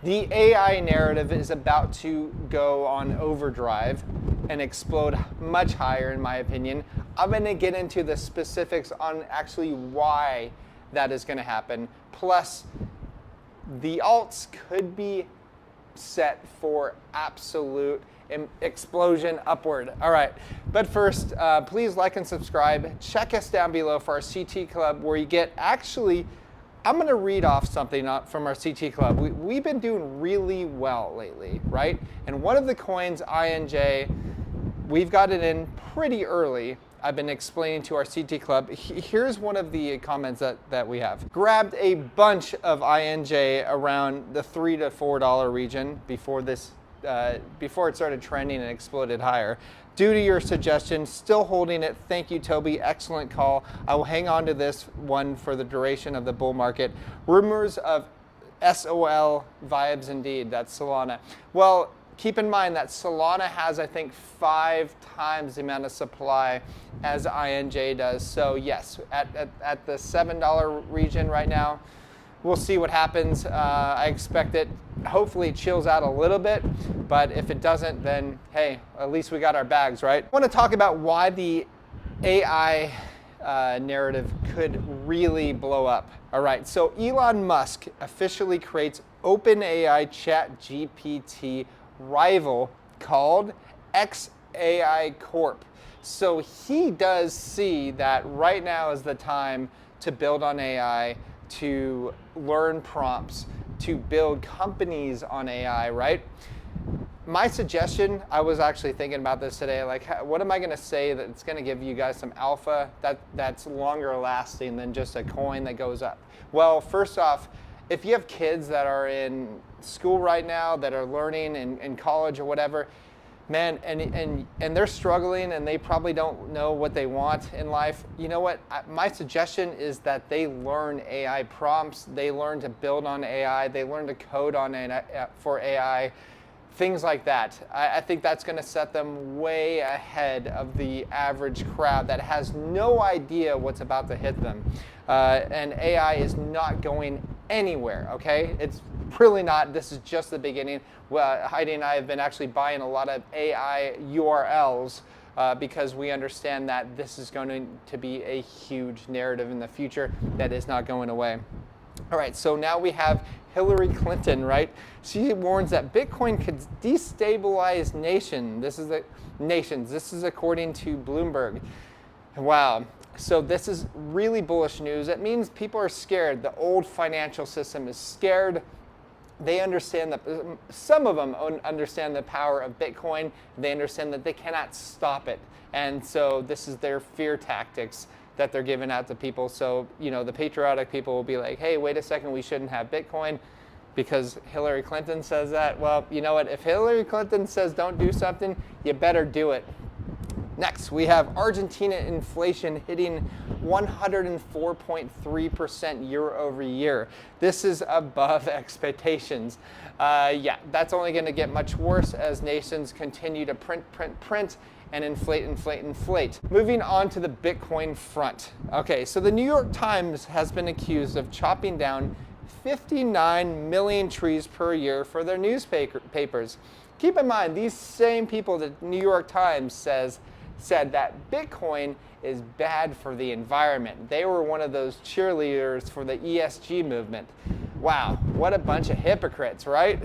The AI narrative is about to go on overdrive and explode much higher, in my opinion. I'm going to get into the specifics on actually why that is going to happen. Plus, the alts could be set for absolute explosion upward. All right, but first, please like and subscribe. Check us down below for our CT Club, where you get actually, I'm going to read off something from our CT Club. We've been doing really well lately, right? And one of the coins, INJ, we've got it in pretty early. I've been explaining to our CT Club. Here's one of the comments that we have. Grabbed a bunch of INJ around the $3 to $4 region before it started trending and exploded higher. Due to your suggestion, still holding it. Thank you, Toby. Excellent call. I will hang on to this one for the duration of the bull market. Rumors of SOL vibes indeed. That's Solana. Well, keep in mind that Solana has, I think, 5 times the amount of supply as INJ does. So yes, at the $7 region right now, we'll see what happens. I expect it, hopefully it chills out a little bit, but if it doesn't, then hey, at least we got our bags, right? I want to talk about why the AI narrative could really blow up. All right, so Elon Musk officially creates OpenAI ChatGPT rival called XAI Corp. So he does see that right now is the time to build on AI, to learn prompts, to build companies on AI, right? My suggestion, I was actually thinking about this today, like what am I going to say that's going to give you guys some alpha that's longer lasting than just a coin that goes up? Well, first off, if you have kids that are in school right now, that are learning in college or whatever, man, and they're struggling and they probably don't know what they want in life, you know what? My suggestion is that they learn AI prompts, they learn to build on AI, they learn to code on AI, for AI, things like that. I think that's going to set them way ahead of the average crowd that has no idea what's about to hit them. And AI is not going anywhere, okay? It's really not. This is just the beginning. Well, Heidi and I have been actually buying a lot of AI URLs because we understand that this is going to be a huge narrative in the future that is not going away. All right, so now we have Hillary Clinton, right? She warns that Bitcoin could destabilize nations. This is according to Bloomberg. Wow. So this is really bullish news. It means people are scared. The old financial system is scared. They understand that some of them understand the power of Bitcoin. They understand that they cannot stop it. And so this is their fear tactics that they're giving out to people. So, you know, the patriotic people will be like, hey, wait a second, we shouldn't have Bitcoin because Hillary Clinton says that. Well, you know what? If Hillary Clinton says don't do something, you better do it. Next, we have Argentina inflation hitting 104.3% year over year. This is above expectations. Yeah, that's only going to get much worse as nations continue to print, and inflate. Moving on to the Bitcoin front. Okay, so the New York Times has been accused of chopping down 59 million trees per year for their newspapers. Keep in mind, these same people, the New York Times said that Bitcoin is bad for the environment. They were one of those cheerleaders for the ESG movement. Wow, what a bunch of hypocrites, right?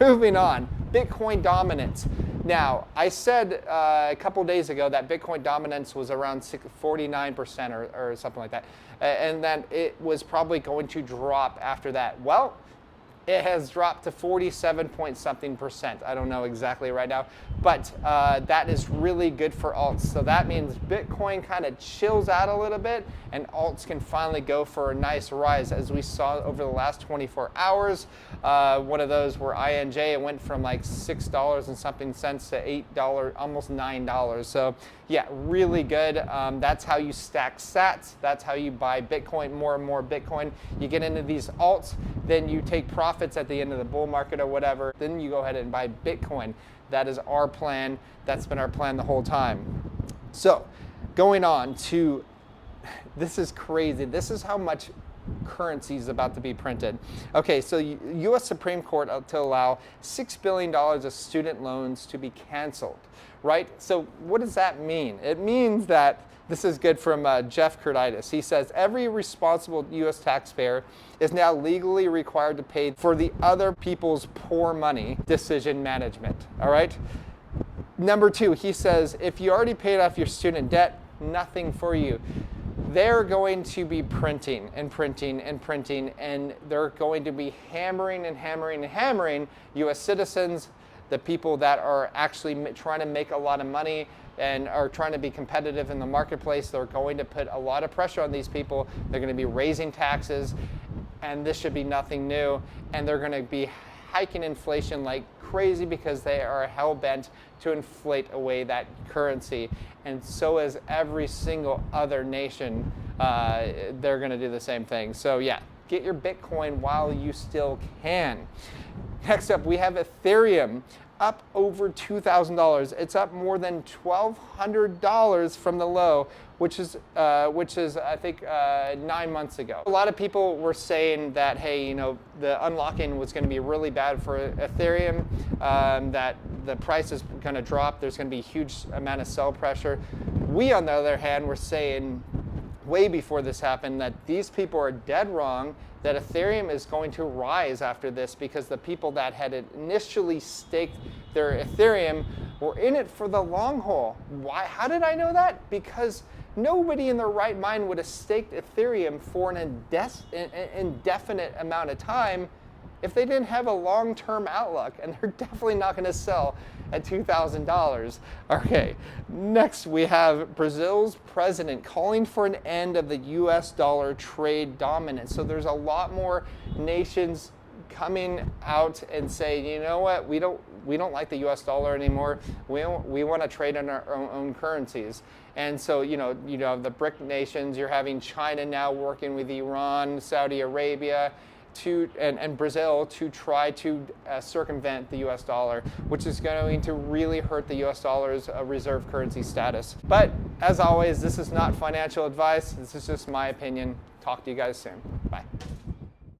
Moving on, Bitcoin dominance. Now, I said a couple days ago that Bitcoin dominance was around 49% or something like that, and that it was probably going to drop after that. Well, it has dropped to 47 point something percent. I don't know exactly right now, but that is really good for alts. So that means Bitcoin kind of chills out a little bit and alts can finally go for a nice rise, as we saw over the last 24 hours. One of those where INJ went from like $6 and something cents to $8, almost $9. So yeah, really good. That's how you stack sats. That's how you buy Bitcoin, more and more Bitcoin. You get into these alts, then you take profits at the end of the bull market or whatever. Then you go ahead and buy Bitcoin. That is our plan. That's been our plan the whole time. So going on to, this is crazy. This is how much currencies about to be printed. Okay, so U.S. Supreme Court to allow $6 billion of student loans to be canceled, right? So what does that mean? It means that, this is good from Jeff Curtitis. He says, every responsible U.S. taxpayer is now legally required to pay for the other people's poor money decision management, all right? Number two, he says, if you already paid off your student debt, nothing for you. They're going to be printing and printing and printing, and they're going to be hammering and hammering and hammering U.S. citizens, the people that are actually trying to make a lot of money and are trying to be competitive in the marketplace. They're going to put a lot of pressure on these people. They're going to be raising taxes, and this should be nothing new. And they're going to be hiking inflation like crazy because they are hell-bent to inflate away that currency. And so is every single other nation. They're going to do the same thing. So yeah, get your Bitcoin while you still can. Next up, we have Ethereum, up over $2,000. It's up more than $1,200 from the low, which is I think 9 months ago. A lot of people were saying that, hey, you know, the unlocking was going to be really bad for Ethereum, that the price is going to drop. There's going to be a huge amount of sell pressure. We, on the other hand, were saying way before this happened that these people are dead wrong, that Ethereum is going to rise after this because the people that had initially staked their Ethereum were in it for the long haul. Why? How did I know that? Because nobody in their right mind would have staked Ethereum for an indefinite amount of time if they didn't have a long-term outlook, and they're definitely not going to sell at $2,000. Okay, next we have Brazil's president calling for an end of the US dollar trade dominance. So there's a lot more nations coming out and saying, you know what, we don't like the US dollar anymore. We want to trade in our own currencies. And so, you know, the BRIC nations, you're having China now working with Iran, Saudi Arabia, and Brazil to try to circumvent the US dollar, which is going to really hurt the US dollar's reserve currency status. But as always, this is not financial advice. This is just my opinion. Talk to you guys soon. Bye.